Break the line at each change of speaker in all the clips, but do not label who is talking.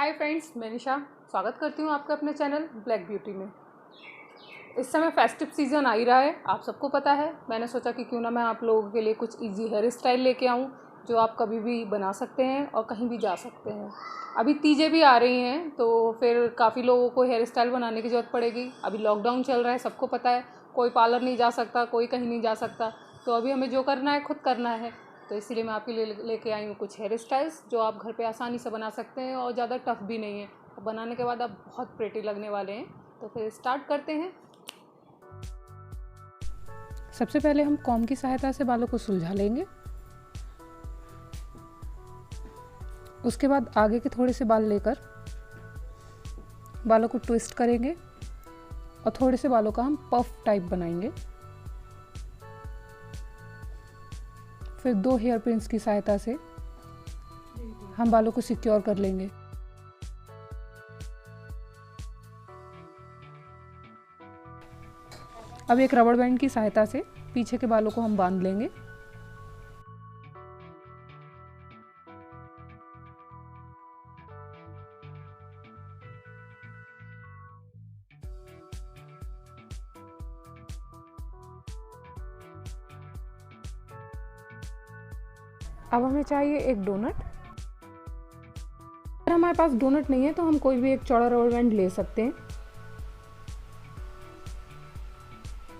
Hi friends, मैं निशा स्वागत करती हूँ आपका अपने चैनल ब्लैक ब्यूटी में। इस समय फेस्टिव सीज़न आ ही रहा है, आप सबको पता है। मैंने सोचा कि क्यों ना मैं आप लोगों के लिए कुछ इजी हेयर स्टाइल लेके आऊँ जो आप कभी भी बना सकते हैं और कहीं भी जा सकते हैं। अभी तीजें भी आ रही हैं तो फिर काफ़ी लोगों को हेयर स्टाइल बनाने की ज़रूरत पड़ेगी। अभी लॉकडाउन चल रहा है, सबको पता है, कोई पार्लर नहीं जा सकता, कोई कहीं नहीं जा सकता। तो अभी हमें जो करना है खुद करना है। तो इसीलिए मैं आपके लिए लेके आई हूँ कुछ हेयर स्टाइल्स जो आप घर पे आसानी से बना सकते हैं और ज़्यादा टफ भी नहीं है। और बनाने के बाद आप बहुत प्रेटी लगने वाले हैं। तो फिर स्टार्ट करते हैं। सबसे पहले हम कॉम्ब की सहायता से बालों को सुलझा लेंगे। उसके बाद आगे के थोड़े से बाल लेकर बालों को ट्विस्ट करेंगे और थोड़े से बालों का हम पफ टाइप बनाएंगे। फिर 2 हेयर पिन्स की सहायता से हम बालों को सिक्योर कर लेंगे। अब एक रबड़ बैंड की सहायता से पीछे के बालों को हम बांध लेंगे। अब हमें चाहिए एक डोनट। अगर हमारे पास डोनट नहीं है तो हम कोई भी एक चौड़ा रबड़ बैंड ले सकते हैं।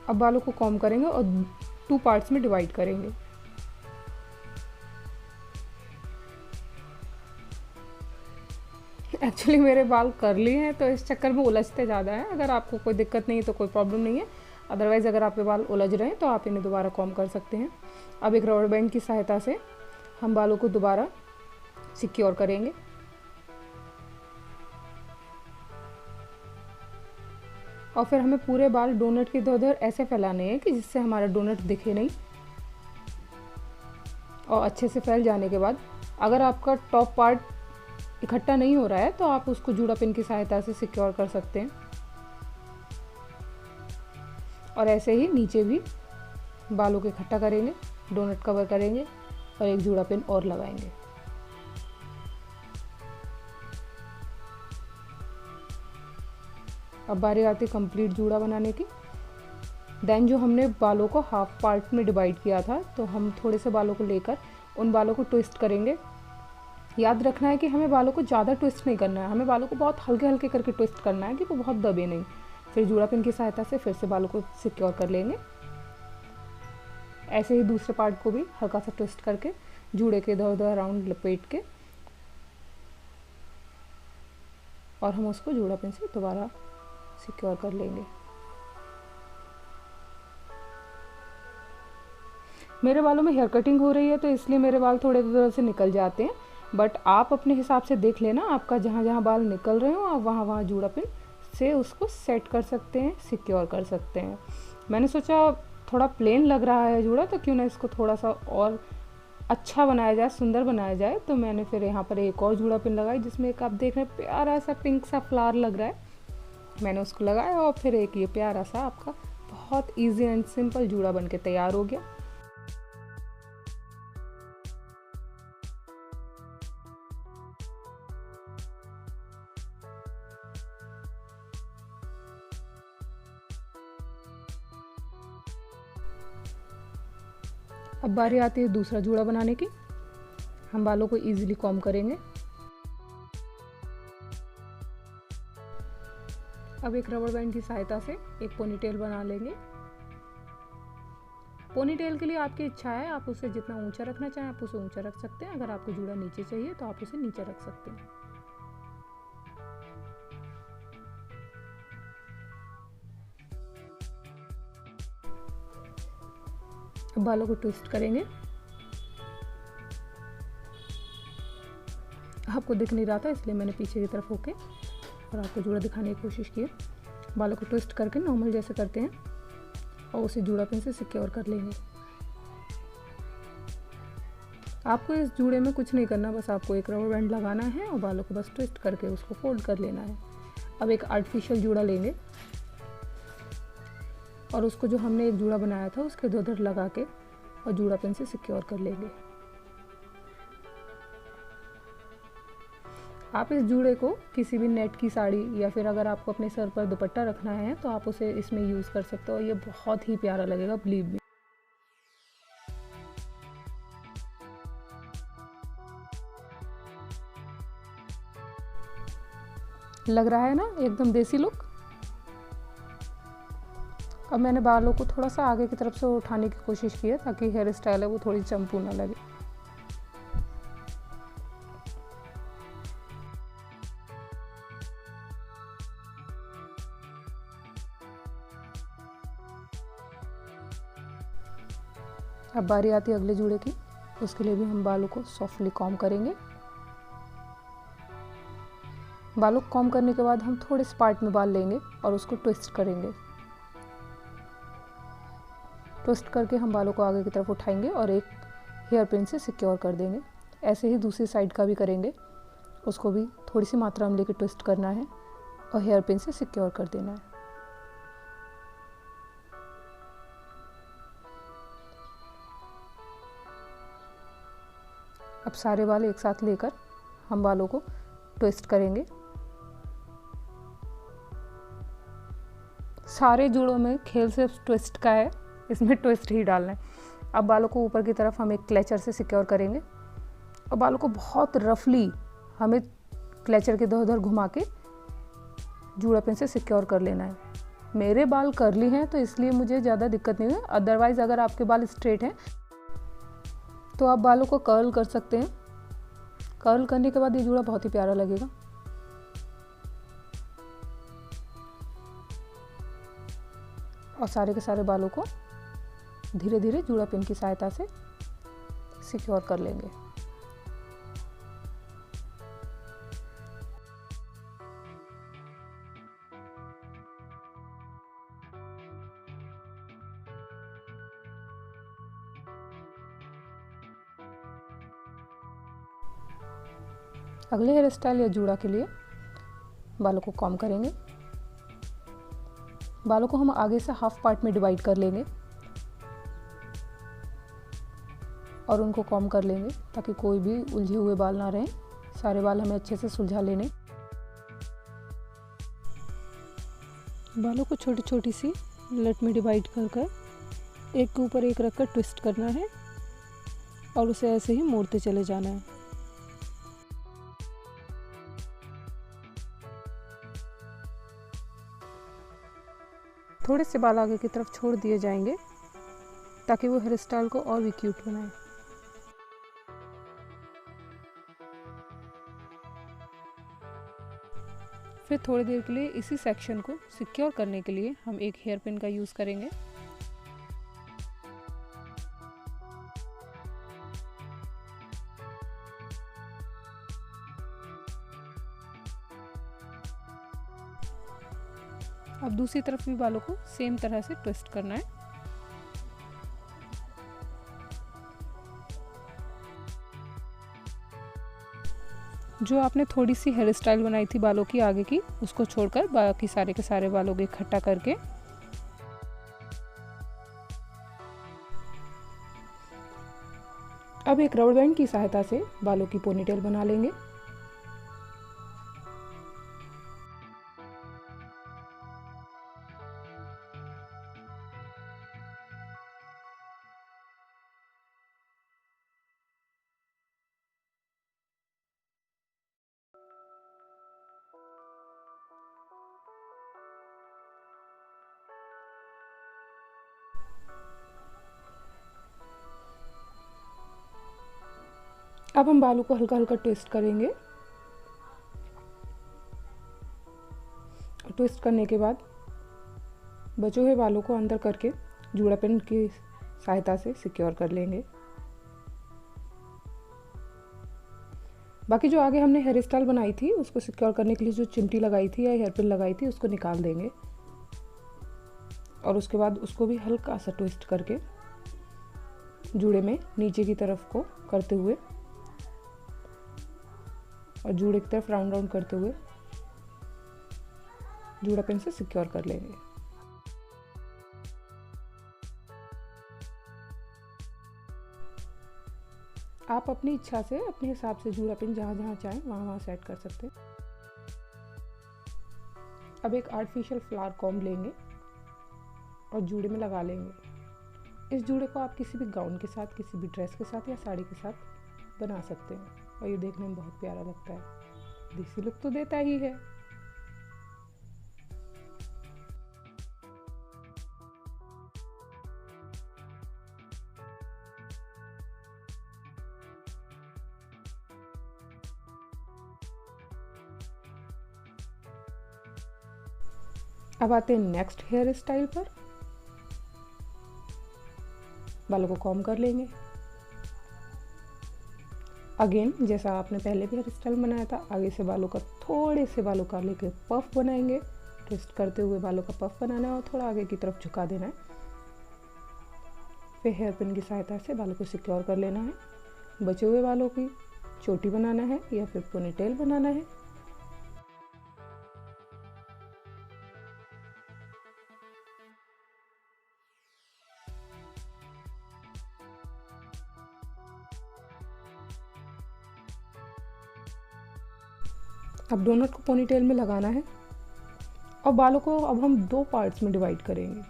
अब बालों को कॉम्ब करेंगे और 2 पार्ट्स में डिवाइड करेंगे। एक्चुअली मेरे बाल कर्ली हैं तो इस चक्कर में उलझते ज़्यादा हैं। अगर आपको कोई दिक्कत नहीं है तो कोई प्रॉब्लम नहीं है। अदरवाइज़ अगर आपके बाल उलझ रहे हैं तो आप इन्हें दोबारा कॉम्ब कर सकते हैं। अब एक रबड़ बैंड की सहायता से हम बालों को दोबारा सिक्योर करेंगे। और फिर हमें पूरे बाल डोनट के इधर ऐसे फैलाने हैं कि जिससे हमारा डोनट दिखे नहीं। और अच्छे से फैल जाने के बाद अगर आपका टॉप पार्ट इकट्ठा नहीं हो रहा है तो आप उसको जूड़ा पिन की सहायता से सिक्योर कर सकते हैं। और ऐसे ही नीचे भी बालों को इकट्ठा करेंगे, डोनट कवर करेंगे और एक जूड़ा पिन और लगाएंगे। अब बारी आती है कंप्लीट जूड़ा बनाने की। देन जो हमने बालों को हाफ पार्ट में डिवाइड किया था तो हम थोड़े से बालों को लेकर उन बालों को ट्विस्ट करेंगे। याद रखना है कि हमें बालों को ज़्यादा ट्विस्ट नहीं करना है, हमें बालों को बहुत हल्के हल्के करके ट्विस्ट करना है कि वो बहुत दबे नहीं। फिर जूड़ा पिन की सहायता से फिर से बालों को सिक्योर कर लेंगे। ऐसे ही दूसरे पार्ट को भी हल्का सा ट्विस्ट करके जूड़े के इधर उधर राउंड लपेट के और हम उसको जूड़ा पिन से दोबारा सिक्योर कर लेंगे। मेरे बालों में हेयर कटिंग हो रही है तो इसलिए मेरे बाल थोड़े इधर से निकल जाते हैं। बट आप अपने हिसाब से देख लेना, आपका जहाँ जहाँ बाल निकल रहे हो आप वहाँ वहाँ जूड़ा पिन से उसको सेट कर सकते हैं, सिक्योर कर सकते हैं। मैंने सोचा थोड़ा प्लेन लग रहा है जूड़ा तो क्यों ना इसको थोड़ा सा और अच्छा बनाया जाए, सुंदर बनाया जाए। तो मैंने फिर यहाँ पर एक और जूड़ा पिन लगाई जिसमें एक आप देख रहे हैं प्यारा सा पिंक सा फ्लावर लग रहा है। मैंने उसको लगाया और फिर एक ये प्यारा सा आपका बहुत ईजी एंड सिंपल जूड़ा बन के तैयार हो गया। अब बारी आती है दूसरा जूड़ा बनाने की। हम बालों को इजीली कॉम्ब करेंगे। अब एक रबड़ बैंड की सहायता से एक पोनीटेल बना लेंगे। पोनीटेल के लिए आपकी इच्छा है, आप उसे जितना ऊंचा रखना चाहें आप उसे ऊंचा रख सकते हैं। अगर आपको जूड़ा नीचे चाहिए तो आप उसे नीचे रख सकते हैं। अब बालों को ट्विस्ट करेंगे। आपको दिख नहीं रहा था इसलिए मैंने पीछे की तरफ होके और आपको जूड़ा दिखाने की कोशिश की। बालों को ट्विस्ट करके नॉर्मल जैसे करते हैं और उसे जूड़ा पिन से सिक्योर कर लेंगे। आपको इस जूड़े में कुछ नहीं करना, बस आपको एक रबड़ बैंड लगाना है और बालों को बस ट्विस्ट करके उसको फोल्ड कर लेना है। अब एक आर्टिफिशियल जूड़ा लेंगे और उसको जो हमने एक जूड़ा बनाया था उसके इधर लगा के और जूड़ा पिन से सिक्योर कर लेंगे। आप इस जूड़े को किसी भी नेट की साड़ी या फिर अगर आपको अपने सर पर दुपट्टा रखना है तो आप उसे इसमें यूज़ कर सकते हो। ये बहुत ही प्यारा लगेगा, बिलीव मी। लग रहा है ना एकदम देसी लुक। अब मैंने बालों को थोड़ा सा आगे की तरफ से उठाने की कोशिश की है ताकि हेयर स्टाइल है वो थोड़ी चंपू ना लगे। अब बारी आती है अगले जूड़े की। उसके लिए भी हम बालों को सॉफ्टली कॉम्ब करेंगे। बालों को कॉम्ब करने के बाद हम थोड़े से पार्ट में बाल लेंगे और उसको ट्विस्ट करेंगे। ट्विस्ट करके हम बालों को आगे की तरफ उठाएंगे और एक हेयर पिन से सिक्योर कर देंगे। ऐसे ही दूसरी साइड का भी करेंगे। उसको भी थोड़ी सी मात्रा में लेके ट्विस्ट करना है और हेयर पिन से सिक्योर कर देना है। अब सारे बाल एक साथ लेकर हम बालों को ट्विस्ट करेंगे। सारे जूड़ों में खेल सिर्फ ट्विस्ट का है, इसमें ट्विस्ट ही डालना है। अब बालों को ऊपर की तरफ हम एक क्लेचर से सिक्योर करेंगे और बालों को बहुत रफली हमें क्लेचर के इधर उधर घुमा के जूड़ा पिन से सिक्योर कर लेना है। मेरे बाल कर्ली हैं तो इसलिए मुझे ज़्यादा दिक्कत नहीं है। अदरवाइज़ अगर आपके बाल स्ट्रेट हैं तो आप बालों को कर्ल कर सकते हैं। कर्ल करने के बाद ये जूड़ा बहुत ही प्यारा लगेगा। और सारे के सारे बालों को धीरे धीरे जूड़ा पिन की सहायता से सिक्योर कर लेंगे। अगले हेयर स्टाइल या जूड़ा के लिए बालों को कॉम्ब करेंगे। बालों को हम आगे से हाफ पार्ट में डिवाइड कर लेंगे और उनको कॉम्ब कर लेंगे ताकि कोई भी उलझे हुए बाल ना रहें। सारे बाल हमें अच्छे से सुलझा लेने। बालों को छोटी छोटी सी लट में डिवाइड कर कर एक के ऊपर एक रखकर ट्विस्ट करना है और उसे ऐसे ही मोड़ते चले जाना है। थोड़े से बाल आगे की तरफ छोड़ दिए जाएंगे ताकि वो हेयर स्टाइल को और भी क्यूट बनाए। फिर थोड़ी देर के लिए इसी सेक्शन को सिक्योर करने के लिए हम एक हेयर पिन का यूज़ करेंगे। अब दूसरी तरफ भी बालों को सेम तरह से ट्विस्ट करना है। जो आपने थोड़ी सी हेयर स्टाइल बनाई थी बालों की आगे की, उसको छोड़कर बाकी सारे के सारे बालों को इकट्ठा करके अब एक रबर बैंड की सहायता से बालों की पोनीटेल बना लेंगे। अब हम बालों को हल्का हल्का ट्विस्ट करेंगे। ट्विस्ट करने के बाद बचे हुए बालों को अंदर करके जूड़ा पिन की सहायता से सिक्योर कर लेंगे। बाकी जो आगे हमने हेयर स्टाइल बनाई थी उसको सिक्योर करने के लिए जो चिमटी लगाई थी या हेयर पिन लगाई थी उसको निकाल देंगे और उसके बाद उसको भी हल्का सा ट्विस्ट करके जूड़े में नीचे की तरफ को करते हुए और जूड़े की तरफ राउंड राउंड करते हुए जूड़ा पिन से सिक्योर कर लेंगे। आप अपनी इच्छा से अपने हिसाब से जूड़ा पिन जहाँ जहाँ चाहें वहाँ वहाँ सेट कर सकते हैं। अब एक आर्टिफिशियल फ्लावर कॉम्ब लेंगे और जूड़े में लगा लेंगे। इस जूड़े को आप किसी भी गाउन के साथ, किसी भी ड्रेस के साथ या साड़ी के साथ बना सकते हैं और ये देखने में बहुत प्यारा लगता है, देसी लुक तो देता ही है। अब आते हैं नेक्स्ट हेयर स्टाइल पर। बालों को कॉम्ब कर लेंगे। अगेन जैसा आपने पहले भी हेयर स्टाइल बनाया था, आगे से बालों का थोड़े से बालों का लेके पफ बनाएंगे। ट्विस्ट करते हुए बालों का पफ बनाना है और थोड़ा आगे की तरफ झुका देना है। फिर हेयर पिन की सहायता से बालों को सिक्योर कर लेना है। बचे हुए बालों की चोटी बनाना है या फिर पोनीटेल बनाना है। अब डोनट को पोनीटेल में लगाना है और बालों को अब हम दो पार्ट्स में डिवाइड करेंगे।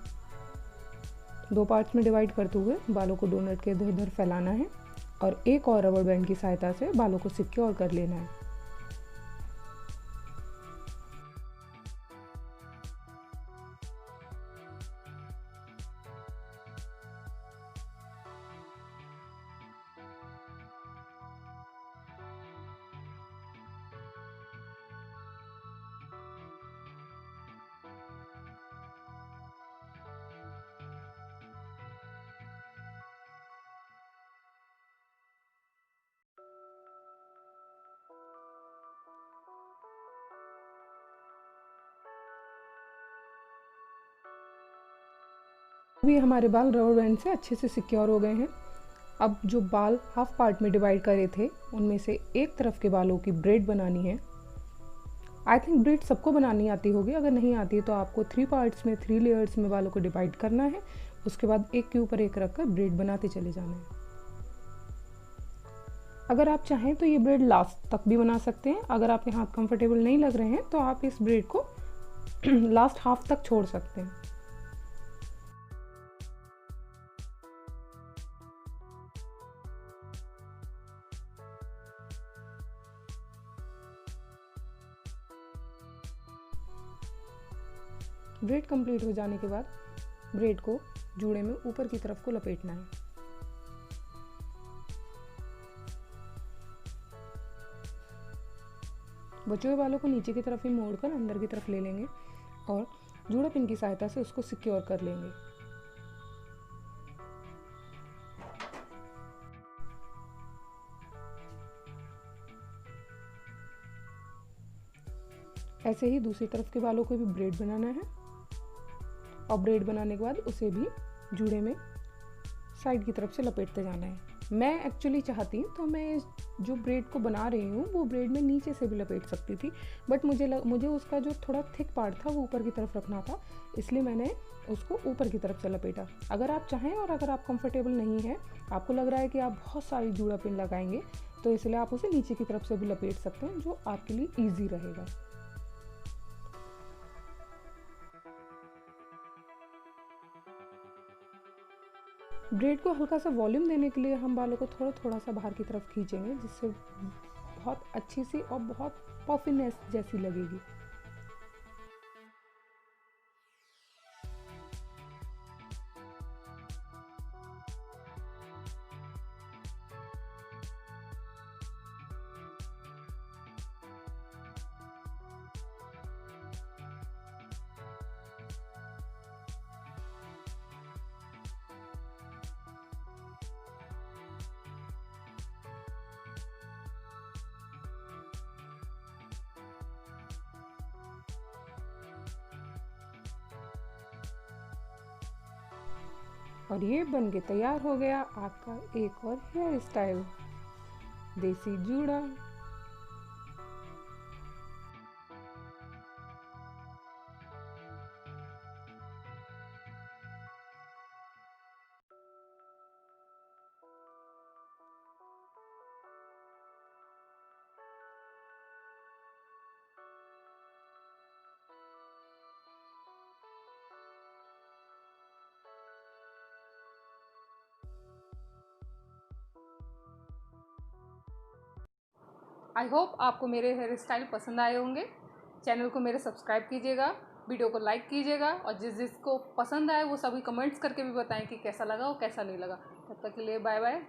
दो पार्ट्स में डिवाइड करते हुए बालों को डोनट के इधर उधर फैलाना है और एक और रबर बैंड की सहायता से बालों को सिक्योर कर लेना है। अभी हमारे बाल रबर बैंड से अच्छे से सिक्योर हो गए हैं। अब जो बाल हाफ पार्ट में डिवाइड करे थे उनमें से एक तरफ के बालों की ब्रेड बनानी है। आई थिंक ब्रेड सबको बनानी आती होगी, अगर नहीं आती है तो आपको 3 पार्ट्स में 3 लेयर्स में बालों को डिवाइड करना है। उसके बाद एक के ऊपर एक रखकर ब्रेड बनाते चले जाना है। अगर आप चाहें तो ये ब्रेड लास्ट तक भी बना सकते हैं। अगर आपके हाथ कंफर्टेबल नहीं लग रहे हैं तो आप इस ब्रेड को लास्ट हाफ तक छोड़ सकते हैं। ब्रेड कंप्लीट हो जाने के बाद ब्रेड को जूड़े में ऊपर की तरफ को लपेटना है। बचे हुए बालों को नीचे की तरफ ही मोड़कर अंदर की तरफ ले लेंगे और जूड़ा पिन की सहायता से उसको सिक्योर कर लेंगे। ऐसे ही दूसरी तरफ के बालों को भी ब्रेड बनाना है और ब्रेड बनाने के बाद उसे भी जूड़े में साइड की तरफ से लपेटते जाना है। मैं एक्चुअली चाहती हूँ तो मैं इस जो ब्रेड को बना रही हूँ वो ब्रेड में नीचे से भी लपेट सकती थी, बट मुझे उसका जो थोड़ा थिक पार्ट था वो ऊपर की तरफ रखना था, इसलिए मैंने उसको ऊपर की तरफ से लपेटा। अगर आप चाहें और अगर आप कंफर्टेबल नहीं है, आपको लग रहा है कि आप बहुत सारी जूड़ा पिन लगाएंगे, तो इसलिए आप उसे नीचे की तरफ से भी लपेट सकते हैं, जो आपके लिए ईजी रहेगा। ब्रेड को हल्का सा वॉल्यूम देने के लिए हम बालों को थोड़ा थोड़ा सा बाहर की तरफ खींचेंगे, जिससे बहुत अच्छी सी और बहुत पफिनेस जैसी लगेगी। और ये बन के तैयार हो गया आपका एक और हेयर स्टाइल, देसी जूड़ा। आई होप आपको मेरे हेयर स्टाइल पसंद आए होंगे। चैनल को मेरे सब्सक्राइब कीजिएगा, वीडियो को लाइक कीजिएगा और जिसको पसंद आए वो सभी कमेंट्स करके भी बताएं कि कैसा लगा और कैसा नहीं लगा। तब तक के लिए बाय बाय।